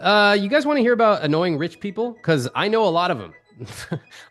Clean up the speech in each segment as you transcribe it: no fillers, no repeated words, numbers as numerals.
You guys want to hear about annoying rich people? Because I know a lot of them.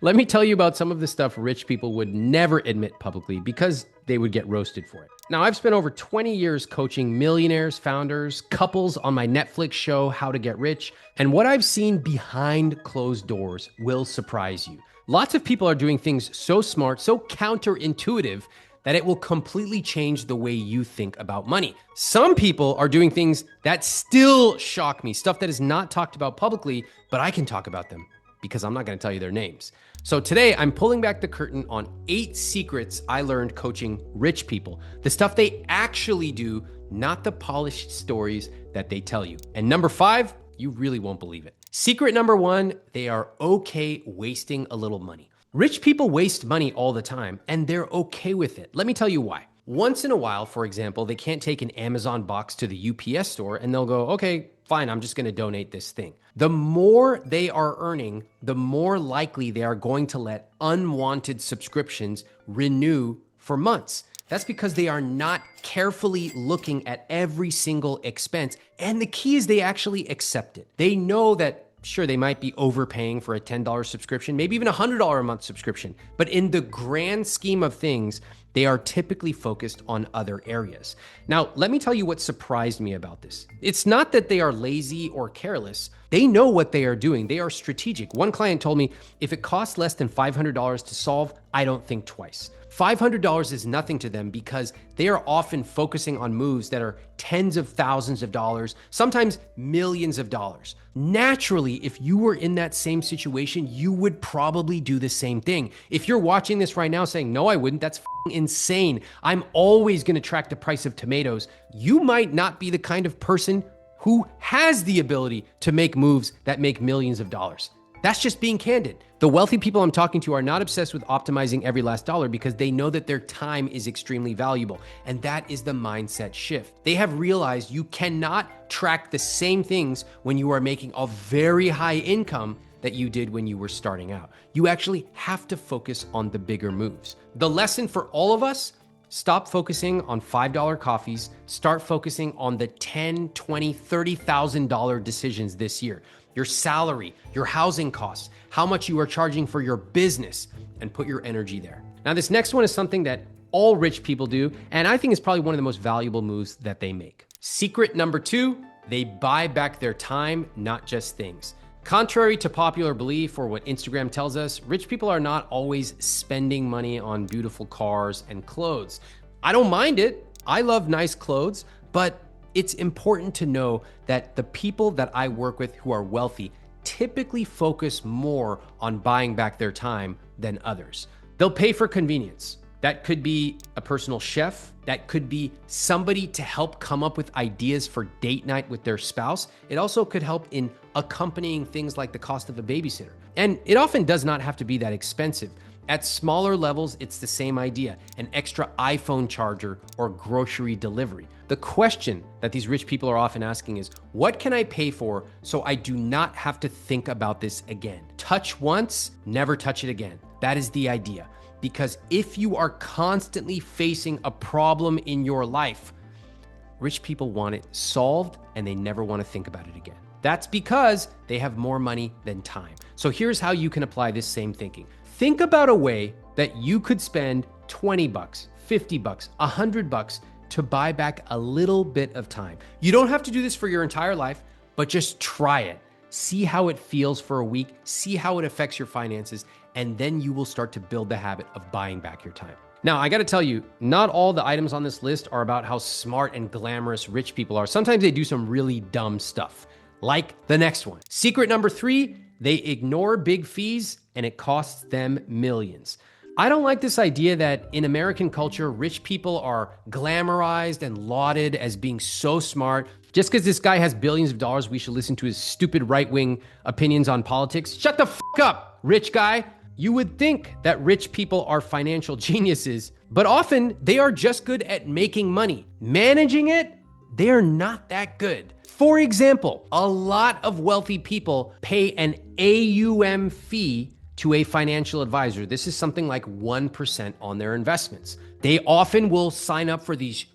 Let me tell you about some of the stuff rich people would never admit publicly because they would get roasted for it. Now, I've spent over 20 years coaching millionaires, founders, couples on my Netflix show, How to Get Rich. And what I've seen behind closed doors will surprise you. Lots of people are doing things so smart, so counterintuitive, that it will completely change the way you think about money. Some people are doing things that still shock me, stuff that is not talked about publicly, but I can talk about them because I'm not going to tell you their names. So today I'm pulling back the curtain on 8 secrets I learned coaching rich people, the stuff they actually do, not the polished stories that they tell you. And number 5, you really won't believe it. Secret number 1, they are okay wasting a little money. Rich people waste money all the time, and they're okay with it. Let me tell you why. Once in a while, for example, they can't take an Amazon box to the UPS store and they'll go, okay, fine, I'm just gonna donate this thing. The more they are earning, the more likely they are going to let unwanted subscriptions renew for months. That's because they are not carefully looking at every single expense. And the key is they actually accept it. They know that sure, they might be overpaying for a $10 subscription, maybe even a $100 a month subscription. But in the grand scheme of things, they are typically focused on other areas. Now, let me tell you what surprised me about this. It's not that they are lazy or careless. They know what they are doing. They are strategic. One client told me, if it costs less than $500 to solve, I don't think twice. $500 is nothing to them because they are often focusing on moves that are tens of thousands of dollars, sometimes millions of dollars. Naturally, if you were in that same situation, you would probably do the same thing. If you're watching this right now saying, no, I wouldn't, that's insane. I'm always gonna track the price of tomatoes. You might not be the kind of person who has the ability to make moves that make millions of dollars. That's just being candid. The wealthy people I'm talking to are not obsessed with optimizing every last dollar because they know that their time is extremely valuable. And that is the mindset shift. They have realized you cannot track the same things when you are making a very high income that you did when you were starting out. You actually have to focus on the bigger moves. The lesson for all of us: stop focusing on $5 coffees, start focusing on the $10, $20, $30,000 decisions this year. Your salary, your housing costs, how much you are charging for your business, and put your energy there. Now, this next one is something that all rich people do, and I think it's probably one of the most valuable moves that they make. Secret number 2, they buy back their time, not just things. Contrary to popular belief or what Instagram tells us, rich people are not always spending money on beautiful cars and clothes. I don't mind it. I love nice clothes, but it's important to know that the people that I work with who are wealthy typically focus more on buying back their time than others. They'll pay for convenience. That could be a personal chef. That could be somebody to help come up with ideas for date night with their spouse. It also could help in accompanying things like the cost of a babysitter. And it often does not have to be that expensive. At smaller levels, it's the same idea: an extra iPhone charger or grocery delivery. The question that these rich people are often asking is, what can I pay for so I do not have to think about this again? Touch once, never touch it again. That is the idea. Because if you are constantly facing a problem in your life, rich people want it solved and they never want to think about it again. That's because they have more money than time. So here's how you can apply this same thinking. Think about a way that you could spend 20 bucks, 50 bucks, 100 bucks to buy back a little bit of time. You don't have to do this for your entire life, but just try it. See how it feels for a week, see how it affects your finances, and then you will start to build the habit of buying back your time. Now, I gotta tell you, not all the items on this list are about how smart and glamorous rich people are. Sometimes they do some really dumb stuff, like the next one. Secret number 3, they ignore big fees and it costs them millions. I don't like this idea that in American culture, rich people are glamorized and lauded as being so smart. Just because this guy has billions of dollars, we should listen to his stupid right-wing opinions on politics. Shut the fuck up, rich guy. You would think that rich people are financial geniuses, but often they are just good at making money. Managing it, they are not that good. For example, a lot of wealthy people pay an AUM fee to a financial advisor. This is something like 1% on their investments. They often will sign up for these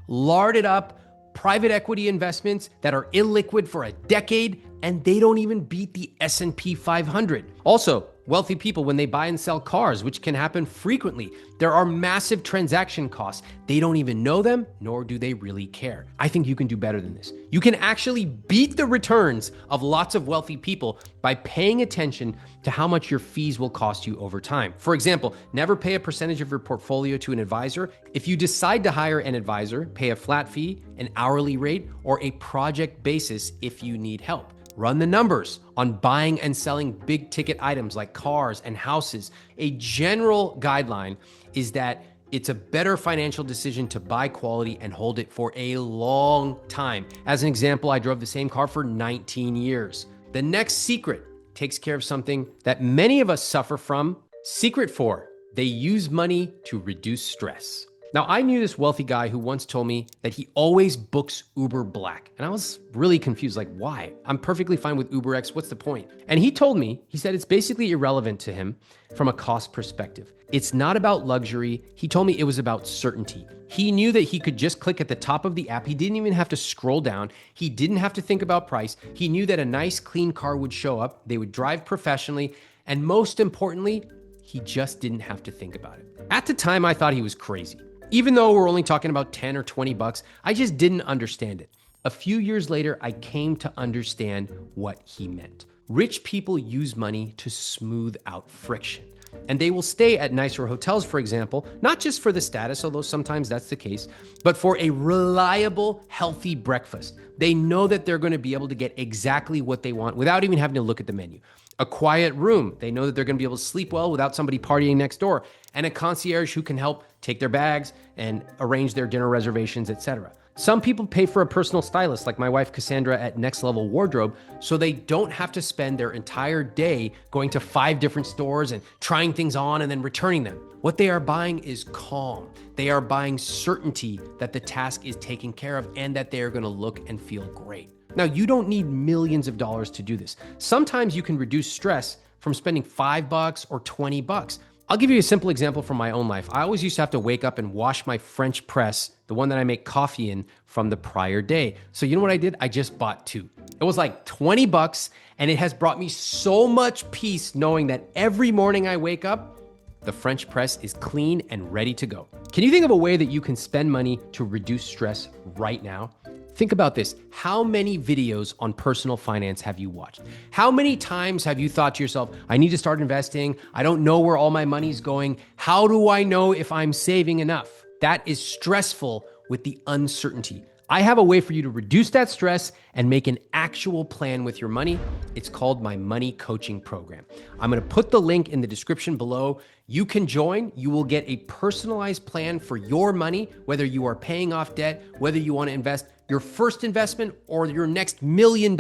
larded up private equity investments that are illiquid for a decade, and they don't even beat the S&P 500. Also, wealthy people, when they buy and sell cars, which can happen frequently, there are massive transaction costs. They don't even know them, nor do they really care. I think you can do better than this. You can actually beat the returns of lots of wealthy people by paying attention to how much your fees will cost you over time. For example, never pay a percentage of your portfolio to an advisor. If you decide to hire an advisor, pay a flat fee, an hourly rate, or a project basis if you need help. Run the numbers on buying and selling big ticket items like cars and houses. A general guideline is that it's a better financial decision to buy quality and hold it for a long time. As an example, I drove the same car for 19 years. The next secret takes care of something that many of us suffer from. Secret 4, they use money to reduce stress. Now, I knew this wealthy guy who once told me that he always books Uber Black. And I was really confused, like, why? I'm perfectly fine with UberX, what's the point? And he told me, he said it's basically irrelevant to him from a cost perspective. It's not about luxury. He told me it was about certainty. He knew that he could just click at the top of the app. He didn't even have to scroll down. He didn't have to think about price. He knew that a nice, clean car would show up. They would drive professionally. And most importantly, he just didn't have to think about it. At the time, I thought he was crazy. Even though we're only talking about 10 or 20 bucks, I just didn't understand it. A few years later, I came to understand what he meant. Rich people use money to smooth out friction. And they will stay at nicer hotels, for example, not just for the status, although sometimes that's the case, but for a reliable, healthy breakfast. They know that they're going to be able to get exactly what they want without even having to look at the menu. A quiet room. They know that they're going to be able to sleep well without somebody partying next door. And a concierge who can help take their bags and arrange their dinner reservations, etc. Some people pay for a personal stylist, like my wife Cassandra at Next Level Wardrobe, so they don't have to spend their entire day going to 5 different stores and trying things on and then returning them. What they are buying is calm. They are buying certainty that the task is taken care of and that they are going to look and feel great. Now, you don't need millions of dollars to do this. Sometimes you can reduce stress from spending $5 or $20. I'll give you a simple example from my own life. I always used to have to wake up and wash my French press, the one that I make coffee in, from the prior day. So you know what I did? I just bought 2. It was like $20, and it has brought me so much peace knowing that every morning I wake up, the French press is clean and ready to go. Can you think of a way that you can spend money to reduce stress right now? Think about this. How many videos on personal finance have you watched? How many times have you thought to yourself, I need to start investing. I don't know where all my money's going. How do I know if I'm saving enough? That is stressful with the uncertainty. I have a way for you to reduce that stress and make an actual plan with your money. It's called my money coaching program. I'm going to put the link in the description below. You can join. You will get a personalized plan for your money, whether you are paying off debt, whether you want to invest your first investment or your next $1 million,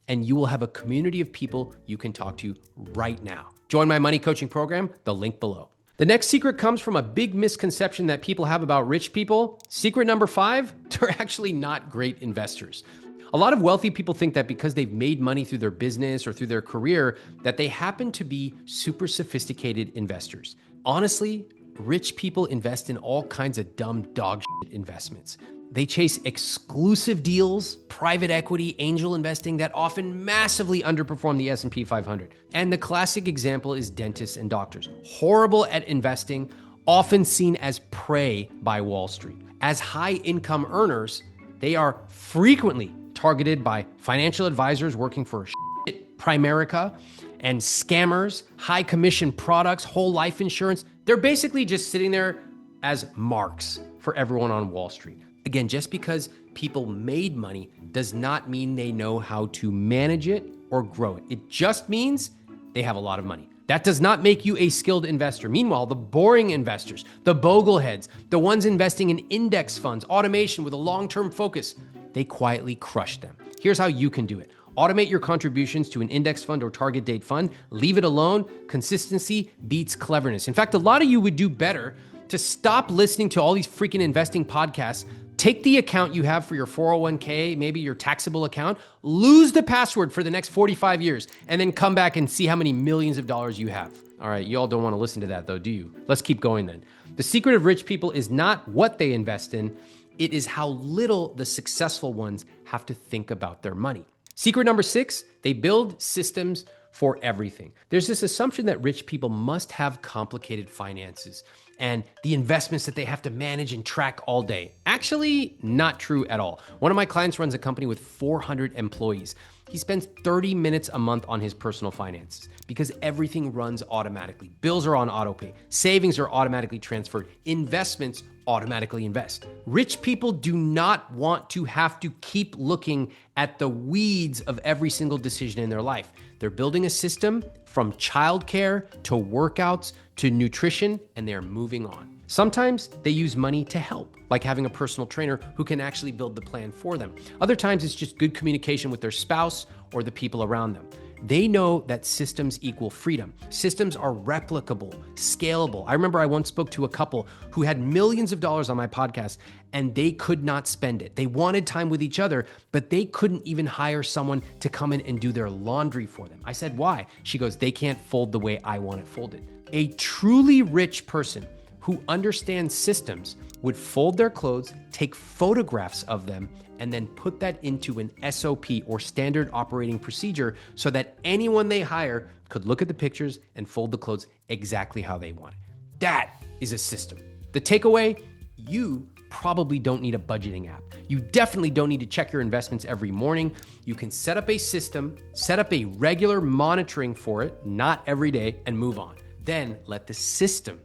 and you will have a community of people you can talk to right now. Join my money coaching program, the link below. The next secret comes from a big misconception that people have about rich people. Secret number 5, they're actually not great investors. A lot of wealthy people think that because they've made money through their business or through their career, that they happen to be super sophisticated investors. Honestly, rich people invest in all kinds of dumb dog shit investments. They chase exclusive deals, private equity, angel investing that often massively underperform the S&P 500. And the classic example is dentists and doctors. Horrible at investing, often seen as prey by Wall Street. As high income earners, they are frequently targeted by financial advisors working for Primerica and scammers, high commission products, whole life insurance. They're basically just sitting there as marks for everyone on Wall Street. Again, just because people made money does not mean they know how to manage it or grow it. It just means they have a lot of money. That does not make you a skilled investor. Meanwhile, the boring investors, the bogleheads, the ones investing in index funds, automation with a long-term focus, they quietly crush them. Here's how you can do it. Automate your contributions to an index fund or target date fund. Leave it alone. Consistency beats cleverness. In fact, a lot of you would do better to stop listening to all these freaking investing podcasts. Take the account you have for your 401k, maybe your taxable account, lose the password for the next 45 years, and then come back and see how many millions of dollars you have. All right, you all don't want to listen to that though, do you? Let's keep going then. The secret of rich people is not what they invest in, It is how little the successful ones have to think about their money. Secret number 6, they build systems for everything. There's this assumption that rich people must have complicated finances and the investments that they have to manage and track all day. Actually, not true at all. One of my clients runs a company with 400 employees. He spends 30 minutes a month on his personal finances because everything runs automatically. Bills are on autopay. Savings are automatically transferred. Investments automatically invest. Rich people do not want to have to keep looking at the weeds of every single decision in their life. They're building a system from childcare to workouts to nutrition, and they're moving on. Sometimes they use money to help, like having a personal trainer who can actually build the plan for them. Other times it's just good communication with their spouse or the people around them. They know that systems equal freedom. Systems are replicable, scalable. I remember I once spoke to a couple who had millions of dollars on my podcast and they could not spend it. They wanted time with each other, but they couldn't even hire someone to come in and do their laundry for them. I said, why? She goes, they can't fold the way I want it folded. A truly rich person who understands systems would fold their clothes, take photographs of them, and then put that into an SOP or standard operating procedure so that anyone they hire could look at the pictures and fold the clothes exactly how they want it. That is a system. The takeaway, you probably don't need a budgeting app. You definitely don't need to check your investments every morning. You can set up a system, set up a regular monitoring for it, not every day, and move on. Then let the system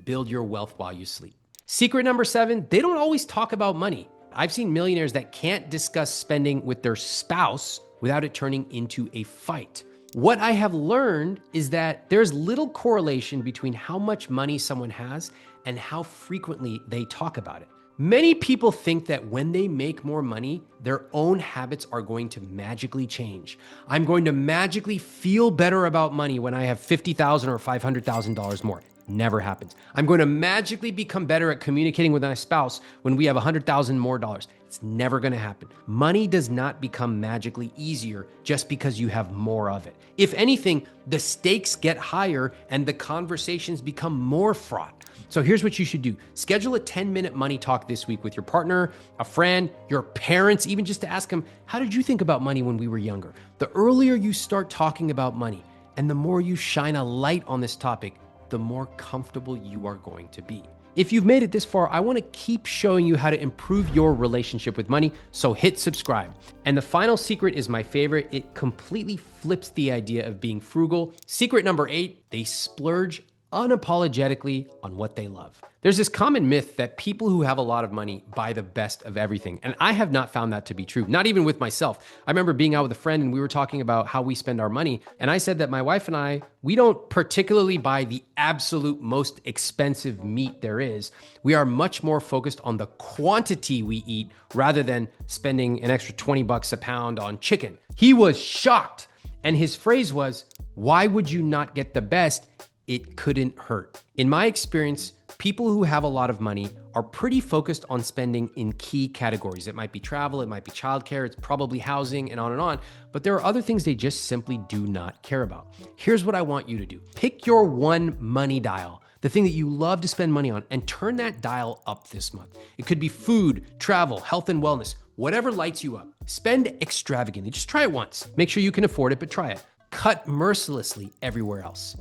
build your wealth while you sleep. Secret number 7, they don't always talk about money. I've seen millionaires that can't discuss spending with their spouse without it turning into a fight. What I have learned is that there's little correlation between how much money someone has and how frequently they talk about it. Many people think that when they make more money, their own habits are going to magically change. I'm going to magically feel better about money when I have $50,000 or $500,000 more. Never happens. I'm going to magically become better at communicating with my spouse when we have $100,000 more dollars. It's never going to happen. Money does not become magically easier just because you have more of it. If anything, the stakes get higher and the conversations become more fraught. So here's what you should do. Schedule a 10-minute money talk this week with your partner, a friend, your parents, even just to ask them, how did you think about money when we were younger? The earlier you start talking about money and the more you shine a light on this topic, the more comfortable you are going to be. If you've made it this far, I want to keep showing you how to improve your relationship with money, so hit subscribe. And the final secret is my favorite. It completely flips the idea of being frugal. Secret number 8, they splurge unapologetically on what they love. There's this common myth that people who have a lot of money buy the best of everything. And I have not found that to be true, not even with myself. I remember being out with a friend and we were talking about how we spend our money. And I said that my wife and I, we don't particularly buy the absolute most expensive meat there is. We are much more focused on the quantity we eat rather than spending an extra $20 a pound on chicken. He was shocked. And his phrase was, why would you not get the best? It couldn't hurt. In my experience, people who have a lot of money are pretty focused on spending in key categories. It might be travel, it might be childcare, it's probably housing, and on and on. But there are other things they just simply do not care about. Here's what I want you to do. Pick your one money dial, the thing that you love to spend money on, and turn that dial up this month. It could be food, travel, health and wellness, whatever lights you up. Spend extravagantly. Just try it once. Make sure you can afford it, but try it. Cut mercilessly everywhere else.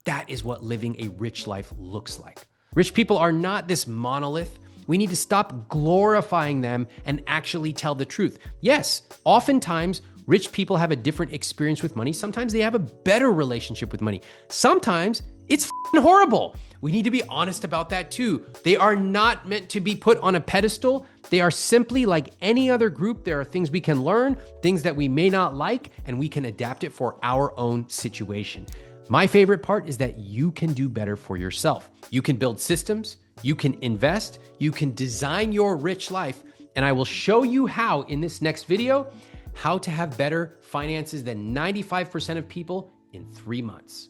That is what living a rich life looks like. Rich people are not this monolith. We need to stop glorifying them and actually tell the truth. Yes, oftentimes rich people have a different experience with money. Sometimes they have a better relationship with money. Sometimes it's horrible. We need to be honest about that too. They are not meant to be put on a pedestal. They are simply like any other group. There are things we can learn, things that we may not like, and we can adapt it for our own situation. My favorite part is that you can do better for yourself. You can build systems, you can invest, you can design your rich life, and I will show you how in this next video, how to have better finances than 95% of people in 3 months.